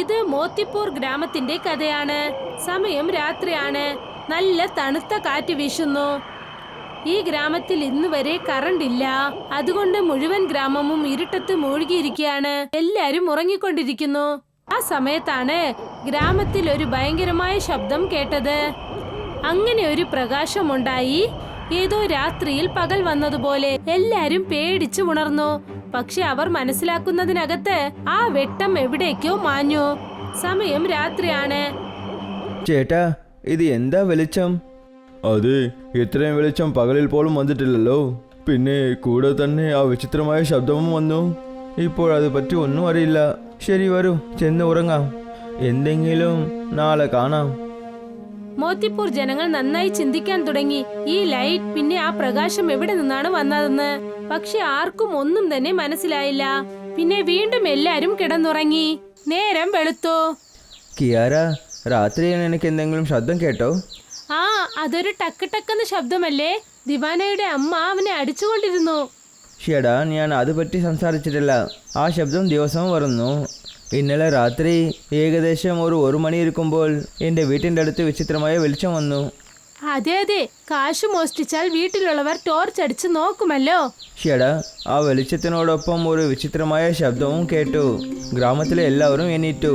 ഇത് മോത്തിപ്പൂർ ഗ്രാമത്തിന്റെ കഥയാണ്. സമയം രാത്രിയാണ്. നല്ല തണുത്ത കാറ്റ് വീശുന്നു. ഈ ഗ്രാമത്തിൽ ഇന്ന് വരെ കറണ്ട് ഇല്ല. അതുകൊണ്ട് മുഴുവൻ ഗ്രാമവും ഇരുട്ടത്ത് മുഴുകിയിരിക്കുകയാണ്. എല്ലാരും ഉറങ്ങിക്കൊണ്ടിരിക്കുന്നു. ആ സമയത്താണ് ഗ്രാമത്തിൽ ഒരു ഭയങ്കരമായ ശബ്ദം കേട്ടത്. അങ്ങനെ ഒരു പ്രകാശമുണ്ടായി. ഏതോ രാത്രിയിൽ പകൽ വന്നതുപോലെ എല്ലാരും പേടിച്ചു ഉണർന്നു. പക്ഷെ അവർ മനസ്സിലാക്കുന്നതിനകത്ത് ആ വെട്ടം എവിടേക്കോ മാഞ്ഞു. സമയം രാത്രിയാണ്. ചേട്ടാ, ഇത് എന്താ വെളിച്ചം? അതെ, ഇത്രയും വെളിച്ചം പകലിൽ പോലും വന്നിട്ടില്ലല്ലോ. പിന്നെ കൂടെ തന്നെ ആ വിചിത്രമായ ശബ്ദവും വന്നു. ഇപ്പോഴത് പറ്റി ഒന്നും അറിയില്ല. ശരി, വരൂ, ചെന്ന് ഉറങ്ങാം. എന്തെങ്കിലും നാളെ കാണാം. മോത്തിപ്പൂർ ജനങ്ങൾ നന്നായി ചിന്തിക്കാൻ തുടങ്ങി. ഈ ലൈറ്റ്, പിന്നെ ആ പ്രകാശം എവിടെ നിന്നാണ് വന്നതെന്ന്. പക്ഷെ ആർക്കും ഒന്നും തന്നെ മനസ്സിലായില്ല. പിന്നെ വീണ്ടും എല്ലാരും കിടന്നുറങ്ങി. നേരം വെളുത്തു. കിയാര, രാത്രിയാണ് എനിക്ക് എന്തെങ്കിലും ശബ്ദം കേട്ടോ? ആ, അതൊരു ടക്ക് ടക്കെന്ന ശബ്ദമല്ലേ? ദിവാനയുടെ അമ്മ അവനെ അടിച്ചുകൊണ്ടിരുന്നു. ഷേടാ, ഞാൻ അത് പറ്റി സംസാരിച്ചിട്ടില്ല. ആ ശബ്ദം ദിവസവും വരുന്നു. ഇന്നലെ രാത്രി ഏകദേശം ഒരു മണിയിരിക്കുമ്പോൾ എൻ്റെ വീട്ടിൻ്റെ അടുത്ത് വിചിത്രമായ വെളിച്ചം വന്നു. അതെ അതെ, കാശ് മോഷ്ടിച്ചാൽ വീട്ടിലുള്ളവർ ടോർച്ച് അടിച്ച് നോക്കുമല്ലോ. ഷേടാ, ആ വെളിച്ചത്തിനോടൊപ്പം ഒരു വിചിത്രമായ ശബ്ദവും കേട്ടു. ഗ്രാമത്തിലെ എല്ലാവരും എണീറ്റു.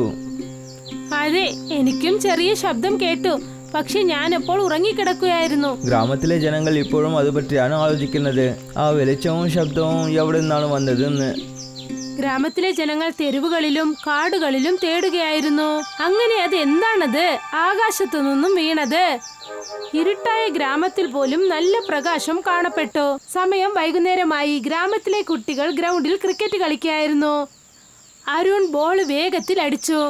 അതെ, എനിക്കും ചെറിയ ശബ്ദം കേട്ടു. പക്ഷെ ഞാനപ്പോൾ ഉറങ്ങിക്കിടക്കുകയായിരുന്നു. ഗ്രാമത്തിലെ ജനങ്ങൾ ഇപ്പോഴും അതുപറ്റിയാണ് ആലോചിക്കുന്നത്. ആ വെളിച്ചവും ശബ്ദവും എവിടെ നിന്നാണ് വന്നതെന്ന്. ഗ്രാമത്തിലെ ജനങ്ങൾ തെരുവുകളിലും കാടുകളിലും തേടുകയായിരുന്നു. അങ്ങനെ അത് എന്താണത് ആകാശത്തു നിന്നും വീണത്? ഇരുട്ടായ ഗ്രാമത്തിൽ പോലും നല്ല പ്രകാശം കാണപ്പെട്ടു. സമയം വൈകുന്നേരമായി. ഗ്രാമത്തിലെ കുട്ടികൾ ഗ്രൗണ്ടിൽ ക്രിക്കറ്റ് കളിക്കുകയായിരുന്നു. അരുൺ ബോൾ വേഗത്തിൽ അടിച്ചു.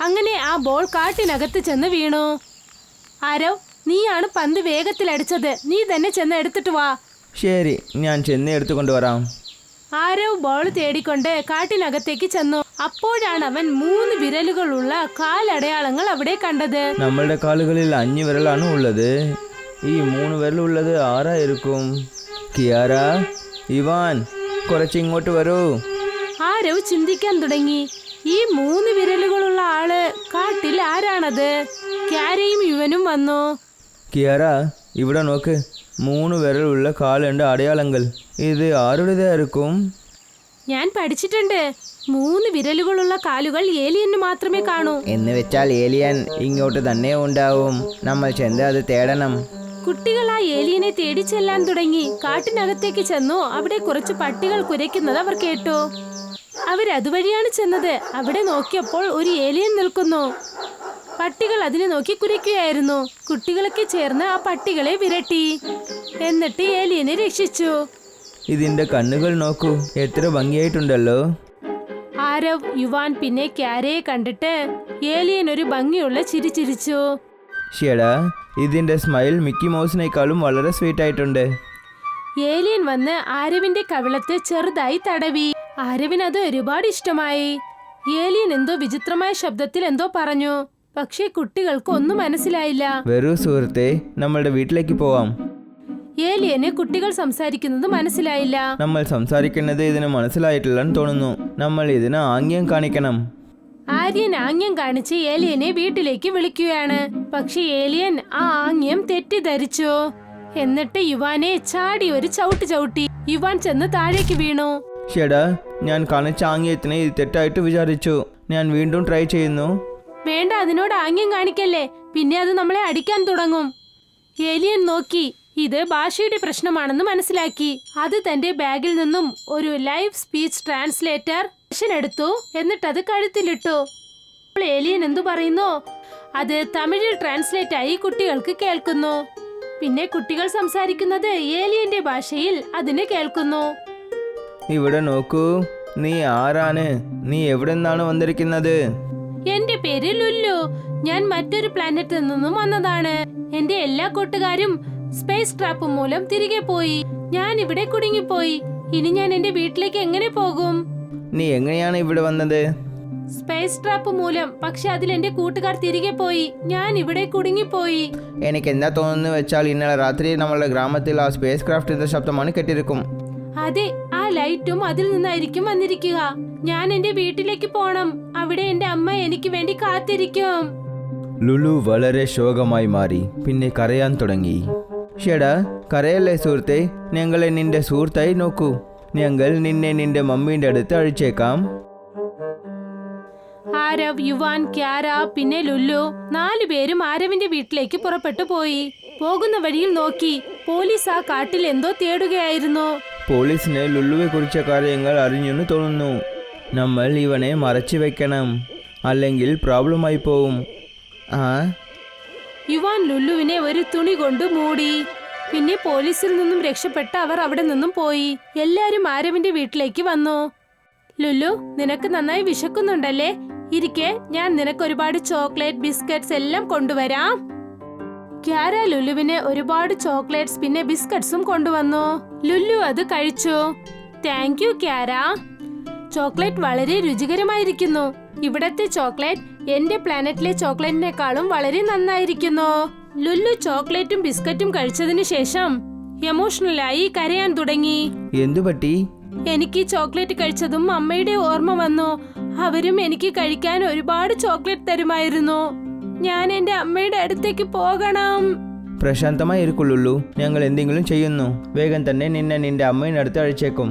അങ്ങനെ ആ ബോൾ കാട്ടിനകത്ത് ചെന്ന് വീണു. ആരവ്, നീയാണ് പന്ത് വേഗത്തിൽ അടിച്ചത്. നീ തന്നെ ചെന്ന് എടുത്തിട്ട് വാ. ശരി, ഞാൻ ചെന്ന് എടുത്തുകൊണ്ട് വരാം. ആരവ് ബോൾ തേടിക്കൊണ്ട് കാട്ടിനകത്തേക്ക് ചെന്നു. അപ്പോഴാണ് അവൻ 3 വിരലുകളുള്ള കാലടയാളങ്ങൾ അവിടെ കണ്ടത്. നമ്മളുടെ കാലുകളിൽ 5 വിരലാണ് ഉള്ളത്. ഈ 3 വിരലുള്ളത് ആരായിരിക്കും? കിയാര, ഇവാൻ, കുറച്ചിങ്ങോട്ട് വരൂ. ആരവ് ചിന്തിക്കാൻ തുടങ്ങി. ഈ 3 വിരലുകളുള്ള ആള് കാട്ടിൽ ആരാണത്? ക്യാരയും യുവനും വന്നു. കിയാര, ഇവിടെ നോക്ക്. 3 വിരലുള്ള കാലുണ്ട് അടയാളങ്ങൾ. ഇത് ആരുടേതായിരിക്കും? ഞാൻ പഠിച്ചിട്ടുണ്ട്. 3 വിരലുകളുള്ള കാലുകൾ ഏലിയന് മാത്രമേ കാണൂ. എന്ന് വെച്ചാൽ ഏലിയൻ ഇങ്ങോട്ട് തന്നെ ഉണ്ടാവും. നമ്മൾ ചെന്ന് അത് തേടണം. കുട്ടികൾ ആ ഏലിയനെ തേടി ചെല്ലാൻ തുടങ്ങി. കാട്ടിനകത്തേക്ക് ചെന്നു. അവിടെ കുറച്ച് പട്ടികൾ കുരയ്ക്കുന്നത് അവർ കേട്ടു. അവരതുവഴിയാണ് ചെന്നത്. അവിടെ നോക്കിയപ്പോൾ ഒരു ഏലിയൻ നിൽക്കുന്നു. പട്ടികൾ അതിനെ നോക്കി കുരയ്ക്കുകയായിരുന്നു. കുട്ടികളൊക്കെ ചേർന്ന് ആ പട്ടികളെ വിരട്ടി. എന്നിട്ട് ഏലിയനെ രക്ഷിച്ചു. ഇതിന്റെ കണ്ണുകൾ നോക്കൂ, എത്ര ഭംഗിയായിട്ടുണ്ടല്ലോ. ആരവ്, യുവാൻ, പിന്നെ ക്യാരയെ കണ്ടിട്ട് ഏലിയൻ ഒരു ഭംഗിയുള്ള ചിരി ചിരിച്ചു. ഷേടാ, ഇതിന്റെ സ്മൈൽ മിക്കി മൗസിനേക്കാളും വളരെ സ്വീറ്റ് ആയിട്ടുണ്ട്. ഏലിയൻ വന്ന് ആരവിന്റെ കവിളത്ത് ചെറുതായി തടവി. ആരവിന് അത് ഒരുപാട് ഇഷ്ടമായി. ഏലിയൻ എന്തോ വിചിത്രമായ ശബ്ദത്തിൽ എന്തോ പറഞ്ഞു. പക്ഷേ കുട്ടികൾക്ക് ഒന്നും മനസ്സിലായില്ല. വരൂ സുഹൃത്തെ, നമ്മളുടെ വീട്ടിലേക്ക് പോവാം. ഏലിയന് കുട്ടികൾ സംസാരിക്കുന്നത് മനസ്സിലായില്ല. നമ്മൾ സംസാരിക്കുന്നത് ഇതിന് മനസ്സിലായിട്ടില്ലെന്ന് തോന്നുന്നു. നമ്മൾ ഇതിന് ആംഗ്യം കാണിക്കണം. ആര്യൻ ആംഗ്യം കാണിച്ച് ഏലിയനെ വീട്ടിലേക്ക് വിളിക്കുകയാണ്. പക്ഷെ ഏലിയൻ ആ ആംഗ്യം തെറ്റിദ്ധരിച്ചു. എന്നിട്ട് യുവാനെ ചാടി ഒരു ചവിട്ട് ചവിട്ടി. യുവാൻ ചെന്ന് താഴേക്ക് വീണു. ഷേടാ, ഞാൻ കാണിച്ച ആംഗ്യത്തിന് ഇത് തെറ്റായിട്ട് വിചാരിച്ചു. ഞാൻ വീണ്ടും ട്രൈ ചെയ്യുന്നു. വേണ്ട, അതിനോട് ആംഗ്യം കാണിക്കല്ലേ, പിന്നെ അത് നമ്മളെ അടിക്കാൻ തുടങ്ങും. ഏലിയൻ നോക്കി. ഇത് ഭാഷയുടെ പ്രശ്നമാണെന്ന് മനസ്സിലാക്കി. അത് തന്റെ ബാഗിൽ നിന്നും ഒരു ലൈവ് സ്പീച്ച് ട്രാൻസ്ലേറ്റർ എടുത്തു. എന്നിട്ടത് കഴുത്തിലിട്ടു. ഏലിയൻ എന്തു പറയുന്നു അത് തമിഴിൽ ട്രാൻസ്ലേറ്റ് ആയി കുട്ടികൾക്ക് കേൾക്കുന്നു. പിന്നെ കുട്ടികൾ സംസാരിക്കുന്നത് ഏലിയന്റെ ഭാഷയിൽ അതിന് കേൾക്കുന്നു. ഇവിടെ നോക്കൂ, നീ ആരാണ്? നീ എവിടെ നിന്നാണ് വന്നിരിക്കുന്നത്? എന്റെ പേര് ലുല്ലു. ഞാൻ മറ്റൊരു പ്ലാനറ്റിൽ നിന്നും വന്നതാണ്. എന്റെ എല്ലാ കൂട്ടുകാരും സ്പേസ് ട്രാപ്പ് മൂലം തിരികെ പോയി. ഞാൻ ഇവിടെ കുടുങ്ങിപ്പോയി. ഇനി ഞാൻ എന്റെ വീട്ടിലേക്ക് എങ്ങനെ പോകും? നീ എങ്ങനെയാണ് ഇവിടെ വന്നത്? സ്പേസ് ട്രാപ്പ് മൂലം. പക്ഷെ അതിൽ എന്റെ കൂട്ടുകാർ തിരികെ പോയി. ഞാൻ ഇവിടെ കുടുങ്ങിപ്പോയി. എനിക്ക് എന്താ തോന്നുന്നു വെച്ചാൽ ഇന്നലെ രാത്രി നമ്മളുടെ ഗ്രാമത്തിൽ ആ സ്പേസ് ക്രാഫ്റ്റിന്റെ ശബ്ദമാണ് കേട്ടിരിക്കും. അതെ, ആ ലൈറ്റും അതിൽ നിന്നായിരിക്കും വന്നിരിക്കുക. ഞാൻ എന്റെ വീട്ടിലേക്ക് പോണം. അവിടെ എന്റെ അമ്മ എനിക്ക് വേണ്ടി കാത്തിരിക്കും. ലുലു വളരെ ശോകമായി മാറി. പിന്നെ കരയാൻ തുടങ്ങി. ഷെടാ, കരയല്ലേ സുഹൃത്തെ, ഞങ്ങളെ നിന്റെ സുഹൃത്തായി നോക്കൂ. ഞങ്ങൾ നിന്നെ നിന്റെ മമ്മീൻ്റെ അടുത്ത് അഴിച്ചേക്കാം. ആരവ്, യുവാൻ, ക്യാര പിന്നെ ലുല്ലു 4 പേരും ആരവിന്റെ വീട്ടിലേക്ക് പുറപ്പെട്ടു പോയി. പോകുന്ന വഴിയിൽ നോക്കി പോലീസ് ആ കാട്ടിൽ എന്തോ തേടുകയായിരുന്നു. പോലീസിന് ലുല്ലുവെ കുറിച്ച കാര്യങ്ങൾ അറിഞ്ഞെന്ന് തോന്നുന്നു. നമ്മൾ ഇവനെ മറച്ചു വെക്കണം, അല്ലെങ്കിൽ പ്രോബ്ലമായി പോവും. യുവാൻ ലുല്ലുവിനെ ഒരു തുണി കൊണ്ട് മൂടി. പിന്നെ പോലീസിൽ നിന്നും രക്ഷപ്പെട്ട അവർ അവിടെ നിന്നും പോയി. എല്ലാരും ആരവിന്റെ വീട്ടിലേക്ക് വന്നു. ലുല്ലു, നിനക്ക് നന്നായി വിശക്കുന്നുണ്ടല്ലേ? ഇരിക്കെ, ഞാൻ നിനക്ക് ഒരുപാട് ചോക്ലേറ്റ്, ബിസ്ക്കറ്റ്സ് എല്ലാം കൊണ്ടുവരാം. ക്യാര ലുല്ലുവിന് ഒരുപാട് ചോക്ലേറ്റ്സ് പിന്നെ ബിസ്ക്കറ്റ്സും കൊണ്ടുവന്നു. ലുല്ലു അത് കഴിച്ചു. Thank you ക്യാര. ചോക്ലേറ്റ് വളരെ രുചികരമായിരിക്കുന്നു. ഇവിടത്തെ ചോക്ലേറ്റ് എന്റെ പ്ലാനറ്റിലെ ചോക്ലേറ്റിനേക്കാളും വളരെ നന്നായിരിക്കുന്നു. ലുല്ലു ചോക്ലേറ്റും ബിസ്ക്കറ്റും കഴിച്ചതിന് ശേഷം എമോഷണലായി കരയാൻ തുടങ്ങി. എന്തു പറ്റി? എനിക്ക് ചോക്ലേറ്റ് കഴിച്ചതും അമ്മയുടെ ഓർമ്മ വന്നു. അവരും എനിക്ക് കഴിക്കാൻ ഒരുപാട് ചോക്ലേറ്റ് തരുമായിരുന്നു. ഞാൻ എന്റെ അമ്മയുടെ അടുത്തേക്ക് പോകണം. പ്രശാന്തമായിരിക്കുള്ളൂ. ഞങ്ങൾ എന്തെങ്കിലും ചെയ്യുന്നു. വേഗം തന്നെ നിന്നെ നിന്റെ അമ്മയുടെ അടുത്ത് അഴിച്ചേക്കും.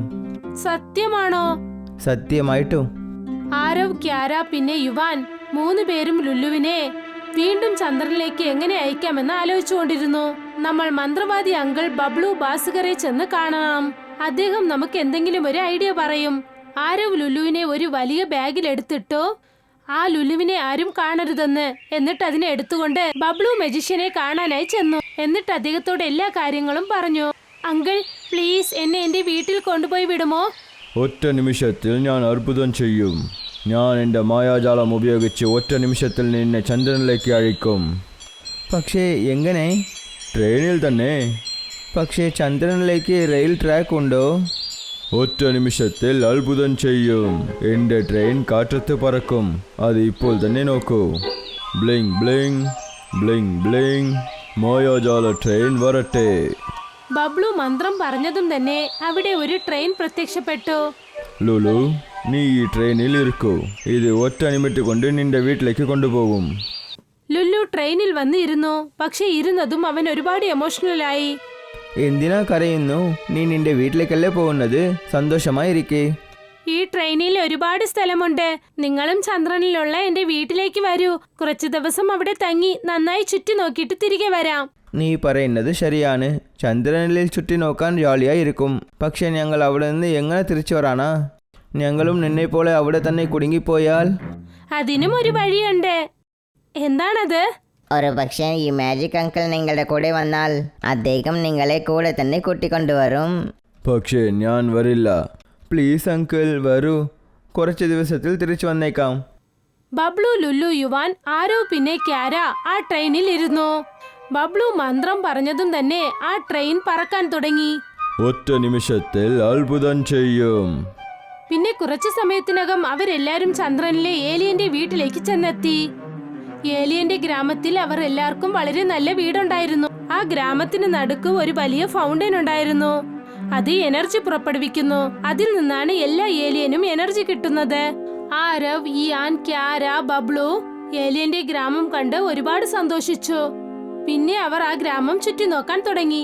സത്യമാണോ? സത്യമായിട്ടും. ആരവ്, ക്യാര പിന്നെ യുവാൻ 3 പേരും ലുല്ലുവിനെ വീണ്ടും ചന്ദ്രനിലേക്ക് എങ്ങനെ അയക്കാമെന്ന് ആലോചിച്ചുകൊണ്ടിരുന്നു. നമ്മൾ മന്ത്രവാദി അങ്കിൾ ബബ്ലു ബാസുകരെ ചെന്ന് കാണണം. അദ്ദേഹം നമുക്ക് എന്തെങ്കിലും ഒരു ഐഡിയ പറയും. ആരവ് ലുല്ലുവിനെ ഒരു വലിയ ബാഗിൽ എടുത്തിട്ടു ആ ലുല്ലുവിനെ ആരും കാണരുതെന്ന്. എന്നിട്ട് അതിനെ എടുത്തുകൊണ്ട് ബബ്ലു മജീഷ്യനെ കാണാനായി ചെന്നു. എന്നിട്ട് അദ്ദേഹത്തോട് എല്ലാ കാര്യങ്ങളും പറഞ്ഞു. അങ്കിൾ, പ്ലീസ് എന്നെ എന്റെ വീട്ടിൽ കൊണ്ടുപോയി വിടുമോ? ഒറ്റ നിമിഷത്തിൽ ഞാൻ അത്ഭുതം ചെയ്യും. ഞാൻ എൻ്റെ മായാജാലം ഉപയോഗിച്ച് ഒറ്റ നിമിഷത്തിൽ നിന്നെ ചന്ദ്രനിലേക്ക് അഴിക്കും. പക്ഷേ എങ്ങനെ? ട്രെയിനിൽ തന്നെ. പക്ഷേ ചന്ദ്രനിലേക്ക് റെയിൽ ട്രാക്ക് ഉണ്ടോ? ഒറ്റ നിമിഷത്തിൽ അത്ഭുതം ചെയ്യും. എൻ്റെ ട്രെയിൻ കാറ്റത്ത് പറക്കും. അത് ഇപ്പോൾ തന്നെ നോക്കൂ. Bling bling bling bling. മായാജാല ട്രെയിൻ വരട്ടെ. ബബ്ലു മന്ത്രം പറഞ്ഞതും തന്നെ അവിടെ ഒരു ട്രെയിൻ പ്രത്യക്ഷപ്പെട്ടു. ലുലു, നീ ഈ ട്രെയിനിൽ ഇരിക്കൂ. ഇത് ഒറ്റ മിനിറ്റ് കൊണ്ട് നിന്റെ വീട്ടിലേക്ക് കൊണ്ടുപോകും. ലുല്ലു ട്രെയിനിൽ വന്ന് ഇരുന്നു. പക്ഷെ ഇരുന്നതും അവൻ ഒരുപാട് എമോഷണലായി. എന്തിനാ കരയുന്നു? നീ നിന്റെ വീട്ടിലേക്കല്ലേ പോകുന്നത്? സന്തോഷമായിരിക്കേ. ഈ ട്രെയിനിൽ ഒരുപാട് സ്ഥലമുണ്ട്. നിങ്ങളും ചന്ദ്രനിലുള്ള എന്റെ വീട്ടിലേക്ക് വരൂ. കുറച്ചു ദിവസം അവിടെ തങ്ങി നന്നായി ചുറ്റി നോക്കിയിട്ട് തിരികെ വരാം. നീ പറയുന്നത് ശരിയാണ്. ചന്ദ്രനിൽ ചുറ്റി നോക്കാൻ ജോളിയായിരിക്കും. പക്ഷെ ഞങ്ങൾ അവിടെ നിന്ന് എങ്ങനെ തിരിച്ചു വരാനാ? ഞങ്ങളും നിന്നെ പോലെ അവിടെ തന്നെ കുടുങ്ങിപ്പോയാൽ? അതിനും ഒരു വഴിയുണ്ട്. എന്താണത്? ഒരു പക്ഷേ ഈ മാജിക് അങ്കിൾ നിങ്ങളുടെ കൂടെ വന്നാൽ അദ്ദേഹം നിങ്ങളെ കൂടെ തന്നെ കൂട്ടിക്കൊണ്ടുവരും. പക്ഷേ ഞാൻ വരില്ല. പ്ലീസ് അങ്കിൾ, വരൂ. കുറച്ച് ദിവസത്തിൽ തിരിച്ചു വന്നേക്കാം. ബബ്ലു, ലുല്ലു, യുവാൻ, ആരോ പിന്നെ ക്യാര ആ ട്രെയിനിൽ ഇരുന്നു. ബബ്ലു മന്ത്രം പറഞ്ഞതും തന്നെ ആ ട്രെയിൻ പറക്കാൻ തുടങ്ങി. ഒറ്റ നിമിഷത്തിൽ അത്ഭുതം ചെയ്യും. പിന്നെ കുറച്ചു സമയത്തിനകം അവരെല്ലാരും ചന്ദ്രനിലെ ഏലിയന്റെ വീട്ടിലേക്ക് ചെന്നെത്തി. ഏലിയന്റെ ഗ്രാമത്തിൽ അവർ എല്ലാവർക്കും വളരെ നല്ല വീടുണ്ടായിരുന്നു. ആ ഗ്രാമത്തിന് നടുക്ക് ഒരു വലിയ ഫൗണ്ടൻ ഉണ്ടായിരുന്നു. അത് എനർജി പുറപ്പെടുവിക്കുന്നു. അതിൽ നിന്നാണ് എല്ലാ ഏലിയനും എനർജി കിട്ടുന്നത്. ആരവ്, ഇയാൻ, ക്യാര, ബബ്ലു ഏലിയന്റെ ഗ്രാമം കണ്ട് ഒരുപാട് സന്തോഷിച്ചു. പിന്നെ അവർ ആ ഗ്രാമം ചുറ്റി നോക്കാൻ തുടങ്ങി.